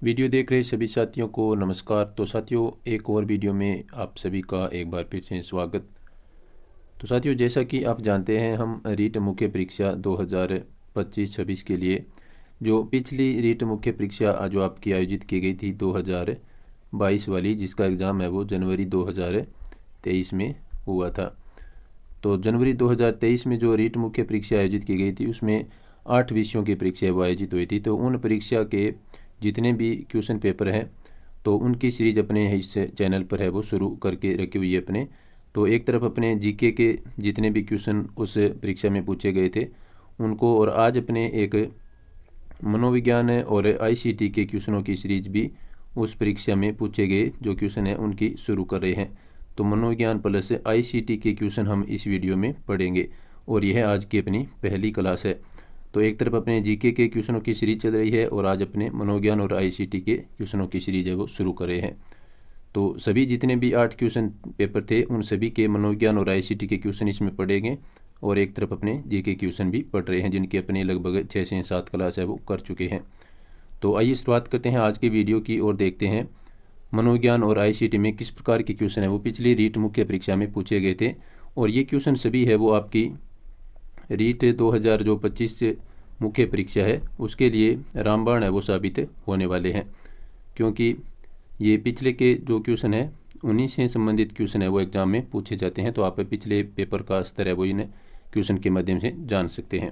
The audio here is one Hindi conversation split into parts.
वीडियो देख रहे सभी साथियों को नमस्कार। तो साथियों, एक और वीडियो में आप सभी का एक बार फिर से स्वागत। तो साथियों, जैसा कि आप जानते हैं, हम रीट मुख्य परीक्षा 2025-26 के लिए जो पिछली रीट मुख्य परीक्षा जो आपकी आयोजित की गई थी 2022 वाली, जिसका एग्ज़ाम है वो जनवरी 2023 में हुआ था। तो जनवरी 2023 में जो रीट मुख्य परीक्षा आयोजित की गई थी उसमें 8 विषयों की परीक्षा वो आयोजित हुई थी। तो उन परीक्षा के जितने भी क्वेश्चन पेपर हैं तो उनकी सीरीज अपने इस चैनल पर है वो शुरू करके रखी हुई है अपने। तो एक तरफ अपने जीके के जितने भी क्वेश्चन उस परीक्षा में पूछे गए थे उनको, और आज अपने एक मनोविज्ञान और आईसीटी के क्वेश्चनों की सीरीज भी उस परीक्षा में पूछे गए जो क्वेश्चन हैं उनकी शुरू कर रहे हैं। तो मनोविज्ञान प्लस आईसीटी के क्वेश्चन हम इस वीडियो में पढ़ेंगे और यह आज की अपनी पहली क्लास है। तो एक तरफ अपने जीके के क्वेश्चनों की सीरीज चल रही है और आज अपने मनोविज्ञान और आईसीटी के क्वेश्चनों की सीरीज है वो शुरू कर रहे हैं। तो सभी जितने भी 8 क्वेश्चन पेपर थे उन सभी के मनोविज्ञान और आईसीटी के क्वेश्चन इसमें पढ़ेंगे और एक तरफ अपने जीके क्वेश्चन भी पढ़ रहे हैं जिनके अपने लगभग 6 से 7 क्लास है वो कर चुके हैं। तो आइए शुरुआत करते हैं आज के वीडियो की और देखते हैं मनोविज्ञान और आईसीटी में किस प्रकार के क्वेश्चन है वो पिछली रीट मुख्य परीक्षा में पूछे गए थे। और ये क्वेश्चन सभी है वो आपकी रीट 2025 मुख्य परीक्षा है उसके लिए रामबाण है वो साबित होने वाले हैं, क्योंकि ये पिछले के जो क्वेश्चन है उन्हीं से संबंधित क्वेश्चन है वो एग्ज़ाम में पूछे जाते हैं। तो आप पिछले पेपर का स्तर है वो इन क्वेश्चन के माध्यम से जान सकते हैं।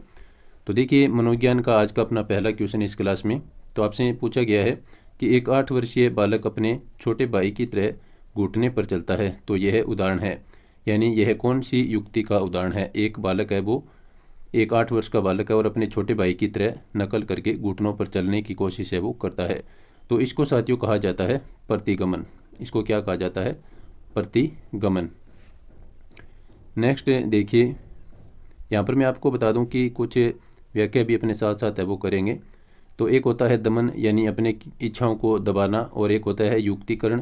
तो देखिए, मनोविज्ञान का आज का अपना पहला क्वेश्चन इस क्लास में तो आपसे पूछा गया है कि एक 8 वर्षीय बालक अपने छोटे भाई की तरह घुटने पर चलता है। तो यह उदाहरण है, यानी यह कौन सी युक्ति का उदाहरण है। एक बालक है वो, एक 8 वर्ष का बालक है और अपने छोटे भाई की तरह नकल करके घुटनों पर चलने की कोशिश है वो करता है। तो इसको साथियों कहा जाता है प्रतिगमन। इसको क्या कहा जाता है? प्रतिगमन। नेक्स्ट देखिए, यहाँ पर मैं आपको बता दूं कि कुछ व्याख्या भी अपने साथ साथ है वो करेंगे। तो एक होता है दमन, यानी अपने इच्छाओं को दबाना, और एक होता है युक्तिकरण,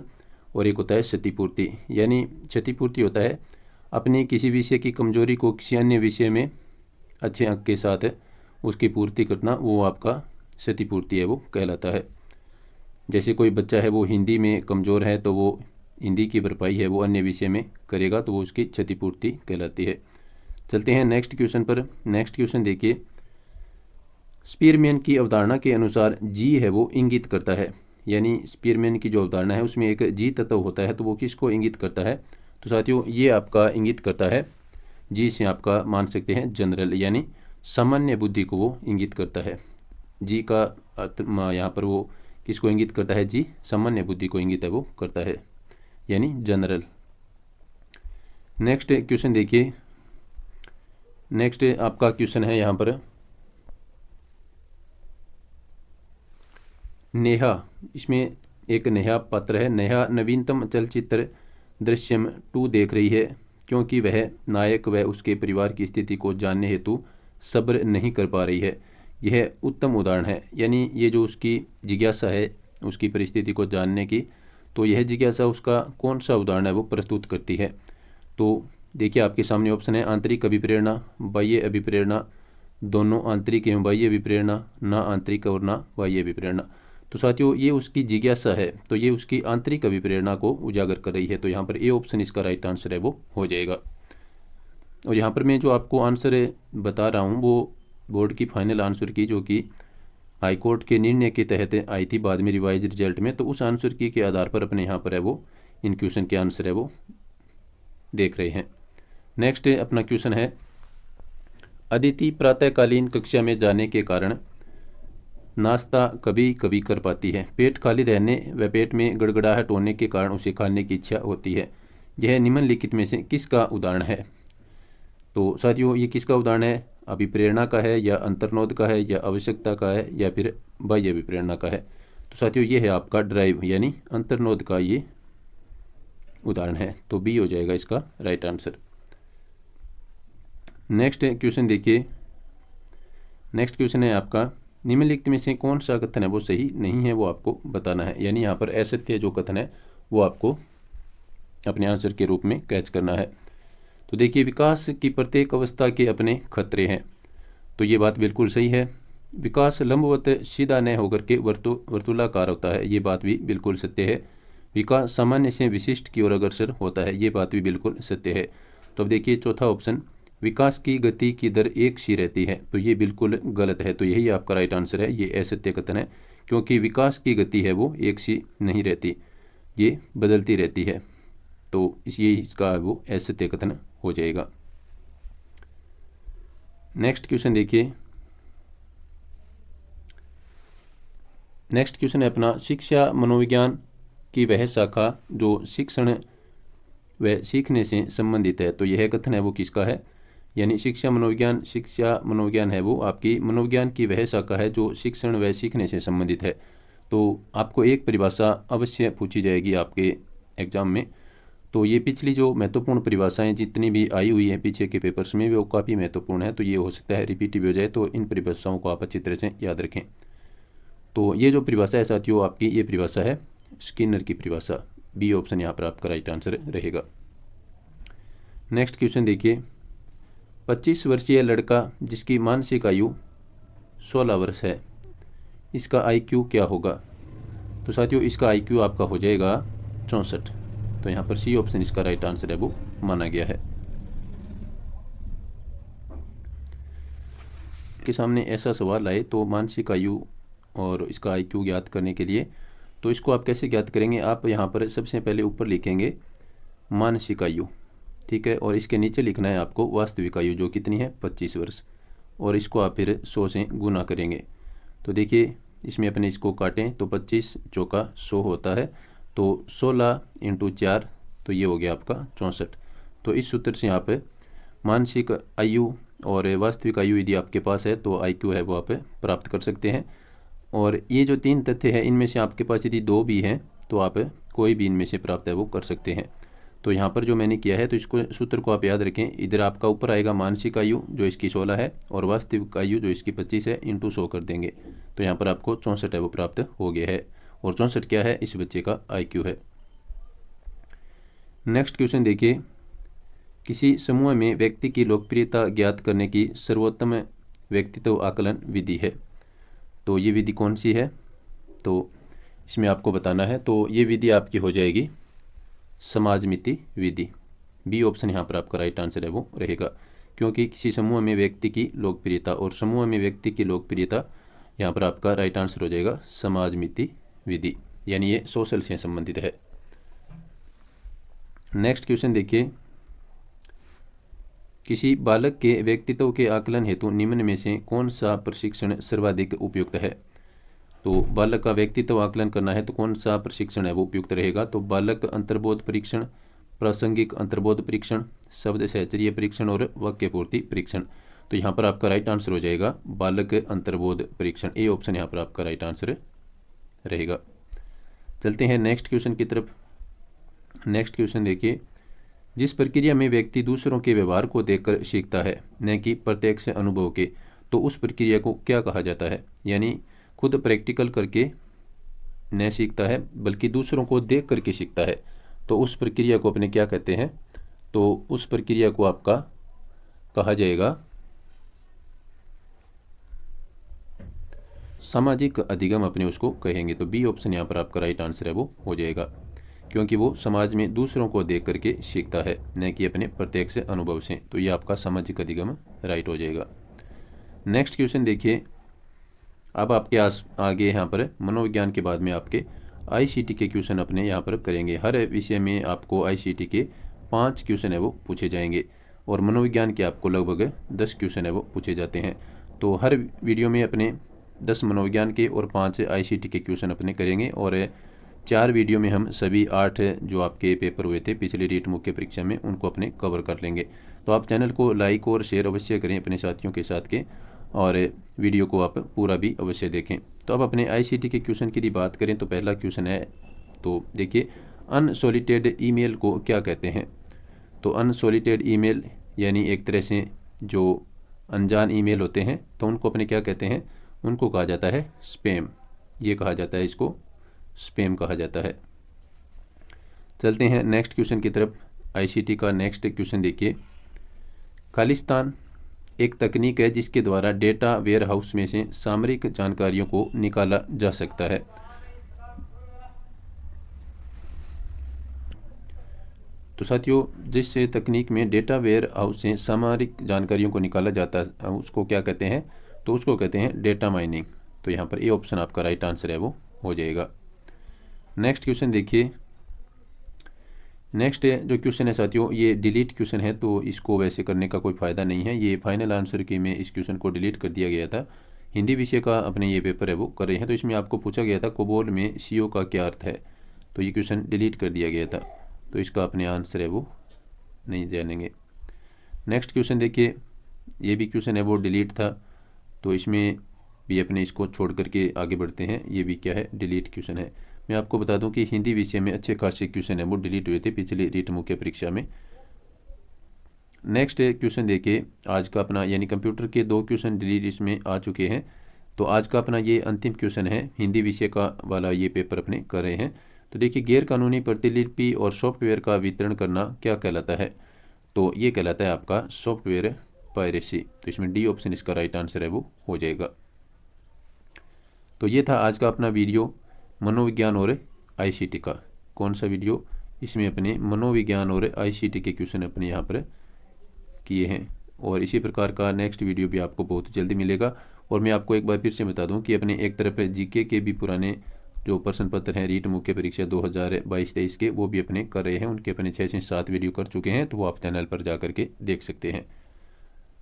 और एक होता है क्षतिपूर्ति। यानी क्षतिपूर्ति होता है अपनी किसी विषय की कमजोरी को किसी अन्य विषय में अच्छे अंक के साथ उसकी पूर्ति करना, वो आपका क्षतिपूर्ति है वो कहलाता है। जैसे कोई बच्चा है वो हिंदी में कमज़ोर है तो वो हिंदी की भरपाई है वो अन्य विषय में करेगा तो वो उसकी क्षतिपूर्ति कहलाती है। चलते हैं नेक्स्ट क्वेश्चन पर। नेक्स्ट क्वेश्चन देखिए, स्पीयरमैन की अवधारणा के अनुसार जी है वो इंगित करता है। यानी स्पीयरमैन की जो अवधारणा है उसमें एक जी तत्व होता है तो वो किसको इंगित करता है? तो साथियों, ये आपका इंगित करता है जी से आपका मान सकते हैं जनरल, यानी सामान्य बुद्धि को वो इंगित करता है। जी का अर्थ यहाँ पर वो किसको इंगित करता है? जी सामान्य बुद्धि को इंगित है वो करता है, यानी जनरल। नेक्स्ट क्वेश्चन देखिए, नेक्स्ट आपका क्वेश्चन है यहाँ पर नेहा। इसमें एक नेहा पात्र है। नेहा नवीनतम चलचित्र दृश्यम 2 देख रही है क्योंकि वह नायक व उसके परिवार की स्थिति को जानने हेतु सब्र नहीं कर पा रही है। यह उत्तम उदाहरण है, यानी ये जो उसकी जिज्ञासा है उसकी परिस्थिति को जानने की, तो यह जिज्ञासा उसका कौन सा उदाहरण है वो प्रस्तुत करती है। तो देखिए, आपके सामने ऑप्शन है आंतरिक अभिप्रेरणा, बाह्य अभिप्रेरणा, दोनों आंतरिक एवं बाह्य अभिप्रेरणा, ना आंतरिक और ना बाह्य अभिप्रेरणा। तो साथियों, ये उसकी जिज्ञासा है तो ये उसकी आंतरिक अभिप्रेरणा को उजागर कर रही है। तो यहाँ पर ए ऑप्शन इसका राइट आंसर है वो हो जाएगा। और यहाँ पर मैं जो आपको आंसर बता रहा हूँ वो बोर्ड की फाइनल आंसर की, जो कि हाईकोर्ट के निर्णय के तहत आई थी बाद में रिवाइज रिजल्ट में, तो उस आंसर की के आधार पर अपने यहाँ पर है वो इन क्वेश्चन के आंसर है वो देख रहे हैं। नेक्स्ट अपना क्वेश्चन है, अदिति प्रातःकालीन कक्षा में जाने के कारण नाश्ता कभी कभी कर पाती है। पेट खाली रहने व पेट में गड़गड़ाहट होने के कारण उसे खाने की इच्छा होती है। यह निम्नलिखित में से किसका उदाहरण है? तो साथियों, ये किसका उदाहरण है? अभिप्रेरणा का है या अंतर्नोद का है या आवश्यकता का है या फिर बाह्य अभिप्रेरणा का है? तो साथियों, ये है आपका ड्राइव, यानी अंतर्नोद का ये उदाहरण है। तो बी हो जाएगा इसका राइट आंसर। नेक्स्ट क्वेश्चन देखिए, नेक्स्ट क्वेश्चन है आपका, निम्नलिखित में से कौन सा कथन है वो सही नहीं है वो आपको बताना है। यानी यहाँ पर असत्य जो कथन है वो आपको अपने आंसर के रूप में कैच करना है। तो देखिए, विकास की प्रत्येक अवस्था के अपने खतरे हैं, तो ये बात बिल्कुल सही है। विकास लंबवत सीधा न होकर के वर्तुलाकार होता है, ये बात भी बिल्कुल सत्य है। विकास सामान्य से विशिष्ट की ओर अग्रसर होता है, ये बात भी बिल्कुल सत्य है। तो अब देखिए चौथा ऑप्शन, विकास की गति की दर एक सी रहती है, तो ये बिल्कुल गलत है। तो यही आपका राइट आंसर है, ये असत्य कथन है, क्योंकि विकास की गति है वो एक सी नहीं रहती, ये बदलती रहती है। तो ये इसका वो असत्य कथन हो जाएगा। नेक्स्ट क्वेश्चन देखिए। नेक्स्ट क्वेश्चन है अपना, शिक्षा मनोविज्ञान की वह शाखा जो शिक्षण व सीखने से संबंधित है। तो यह कथन है वो किसका है, यानी शिक्षा मनोविज्ञान है वो आपकी मनोविज्ञान की वह शाखा है जो शिक्षण व सीखने से संबंधित है। तो आपको एक परिभाषा अवश्य पूछी जाएगी आपके एग्जाम में। तो ये पिछली जो महत्वपूर्ण परिभाषाएं जितनी भी आई हुई हैं पीछे के पेपर्स में, वो काफ़ी महत्वपूर्ण है। तो ये हो सकता है रिपीट भी हो जाए, तो इन परिभाषाओं को आप अच्छी तरह से याद रखें। तो ये जो परिभाषा है साथियों आपकी, ये परिभाषा है स्किनर की परिभाषा। बी ऑप्शन यहाँ पर आपका राइट आंसर रहेगा। नेक्स्ट क्वेश्चन देखिए। 25 वर्षीय लड़का जिसकी मानसिक आयु 16 वर्ष है, इसका IQ क्या होगा। तो साथियों इसका IQ आपका हो जाएगा 64। तो यहाँ पर सी ऑप्शन इसका राइट आंसर है वो माना गया है। के सामने ऐसा सवाल आए तो मानसिक आयु और इसका IQ ज्ञात करने के लिए, तो इसको आप कैसे ज्ञात करेंगे। आप यहाँ पर सबसे पहले ऊपर लिखेंगे मानसिक आयु, ठीक है, और इसके नीचे लिखना है आपको वास्तविक आयु जो कितनी है 25 वर्ष, और इसको आप फिर 100 से गुना करेंगे। तो देखिए इसमें अपने इसको काटें तो 25 चौका 100 होता है, तो 16 × 4, तो ये हो गया आपका 64। तो इस सूत्र से आप मानसिक आयु और वास्तविक आयु यदि आपके पास है तो IQ है वो आप प्राप्त कर सकते हैं। और ये जो 3 तथ्य है इनमें से आपके पास यदि 2 भी हैं तो आप कोई भी इनमें से प्राप्त है वो कर सकते हैं। तो यहाँ पर जो मैंने किया है तो इसको सूत्र को आप याद रखें। इधर आपका ऊपर आएगा मानसिक आयु जो इसकी 16 है और वास्तविक आयु जो इसकी 25 है, × 100 कर देंगे, तो यहाँ पर आपको 64 है वो प्राप्त हो गया है। और 64 क्या है, इस बच्चे का IQ है। नेक्स्ट क्वेश्चन देखिए। किसी समूह में व्यक्ति की लोकप्रियता ज्ञात करने की सर्वोत्तम व्यक्तित्व आकलन विधि है। तो ये विधि कौन सी है, तो इसमें आपको बताना है। तो ये विधि आपकी हो जाएगी समाजमिति विधि। बी ऑप्शन यहाँ पर आपका राइट आंसर है वो रहेगा, क्योंकि किसी समूह में व्यक्ति की लोकप्रियता और समूह में व्यक्ति की लोकप्रियता, यहाँ पर आपका राइट आंसर हो जाएगा समाजमिति विधि, यानी ये सोशल से संबंधित है। नेक्स्ट क्वेश्चन देखिए। किसी बालक के व्यक्तित्व के आकलन हेतु निम्न में से कौन सा प्रशिक्षण सर्वाधिक उपयुक्त है। तो बालक का व्यक्तित्व आकलन करना है तो कौन सा प्रशिक्षण है वो उपयुक्त रहेगा। तो बालक अंतर्बोध परीक्षण, प्रासंगिक अंतर्बोध परीक्षण, शब्द सहचर्य परीक्षण और वाक्य पूर्ति परीक्षण। तो यहाँ पर आपका राइट आंसर हो जाएगा बालक अंतर्बोध परीक्षण। ए ऑप्शन यहाँ पर आपका राइट आंसर रहेगा। चलते हैं नेक्स्ट क्वेश्चन की तरफ। नेक्स्ट क्वेश्चन देखिए। जिस प्रक्रिया में व्यक्ति दूसरों के व्यवहार को देखकर सीखता है न कि प्रत्यक्ष अनुभव के, तो उस प्रक्रिया को क्या कहा जाता है। यानी खुद प्रैक्टिकल करके न सीखता है बल्कि दूसरों को देख करके सीखता है, तो उस प्रक्रिया को अपने क्या कहते हैं। तो उस प्रक्रिया को आपका कहा जाएगा सामाजिक अधिगम, अपने उसको कहेंगे। तो बी ऑप्शन यहाँ पर आपका राइट आंसर है वो हो जाएगा, क्योंकि वो समाज में दूसरों को देख करके सीखता है न कि अपने प्रत्यक्ष अनुभव से। तो ये आपका सामाजिक अधिगम राइट हो जाएगा। नेक्स्ट क्वेश्चन देखिए। अब आपके आगे यहाँ पर मनोविज्ञान के बाद में आपके ICT के क्वेश्चन अपने यहाँ पर करेंगे। हर विषय में आपको ICT के 5 क्वेश्चन है वो पूछे जाएंगे और मनोविज्ञान के आपको लगभग 10 क्वेश्चन है वो पूछे जाते हैं। तो हर वीडियो में अपने 10 मनोविज्ञान के और 5 ICT के क्वेश्चन अपने करेंगे, और 4 वीडियो में हम सभी 8 जो आपके पेपर हुए थे पिछले रीट मुख्य परीक्षा में उनको अपने कवर कर लेंगे। तो आप चैनल को लाइक और शेयर अवश्य करें अपने साथियों के साथ के, और वीडियो को आप पूरा भी अवश्य देखें। तो अब अपने ICT के क्वेश्चन की बात करें तो पहला क्वेश्चन है, तो देखिए अनसॉलिटेड ईमेल को क्या कहते हैं। तो अनसॉलिटेड ईमेल यानी एक तरह से जो अनजान ईमेल होते हैं तो उनको अपने क्या कहते हैं, उनको कहा जाता है स्पैम। ये कहा जाता है, इसको स्पैम कहा जाता है। चलते हैं नेक्स्ट क्वेश्चन की तरफ। ICT का नेक्स्ट क्वेश्चन देखिए। खालिस्तान एक तकनीक है जिसके द्वारा डेटा वेयर हाउस में से सामरिक जानकारियों को निकाला जा सकता है। तो साथियों, जिस तकनीक में डेटा वेयर हाउस से सामरिक जानकारियों को निकाला जाता है उसको क्या कहते हैं? तो उसको कहते हैं डेटा माइनिंग। तो यहाँ पर ए ऑप्शन आपका राइट आंसर है वो हो जाएगा। नेक्स्ट क्वेश्चन देखिए। नेक्स्ट जो क्वेश्चन है साथियों, ये डिलीट क्वेश्चन है, तो इसको वैसे करने का कोई फ़ायदा नहीं है। ये फाइनल आंसर की में इस क्वेश्चन को डिलीट कर दिया गया था। हिंदी विषय का अपने ये पेपर है वो कर रहे हैं, तो इसमें आपको पूछा गया था कोबोल में सीओ का क्या अर्थ है, तो ये क्वेश्चन डिलीट कर दिया गया था, तो इसका अपने आंसर है वो नहीं जानेंगे। नेक्स्ट क्वेश्चन देखिए, ये भी क्वेश्चन है वो डिलीट था, तो इसमें भी अपने इसको छोड़ करके आगे बढ़ते हैं। ये भी क्या है, डिलीट क्वेश्चन है। मैं आपको बता दूं कि हिंदी विषय में अच्छे खासे क्वेश्चन है वो डिलीट हुए थे पिछले रीट मुख्य परीक्षा में। नेक्स्ट क्वेश्चन देखिए, आज का अपना यानी कंप्यूटर के 2 क्वेश्चन डिलीट इसमें आ चुके हैं। तो आज का अपना ये अंतिम क्वेश्चन है, हिंदी विषय का वाला ये पेपर अपने कर रहे हैं। तो देखिए, गैर कानूनी प्रतिलिपि और सॉफ्टवेयर का वितरण करना क्या कहलाता है? तो ये कहलाता है आपका सॉफ्टवेयर पायरेसी। तो इसमें डी ऑप्शन इसका राइट आंसर है वो हो जाएगा। तो ये था आज का अपना वीडियो मनोविज्ञान और आईसीटी का। कौन सा वीडियो? इसमें अपने मनोविज्ञान और आईसीटी के क्वेश्चन अपने यहाँ पर किए हैं, और इसी प्रकार का नेक्स्ट वीडियो भी आपको बहुत जल्दी मिलेगा। और मैं आपको एक बार फिर से बता दूं कि अपने एक तरफ जीके के भी पुराने जो प्रश्न पत्र हैं रीट मुख्य परीक्षा 2022-23 के, वो भी अपने कर रहे हैं। उनके अपने 6 से 7 वीडियो कर चुके हैं, तो वो आप चैनल पर जा करके देख सकते हैं।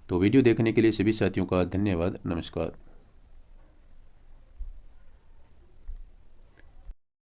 तो वीडियो देखने के लिए सभी साथियों का धन्यवाद। नमस्कार।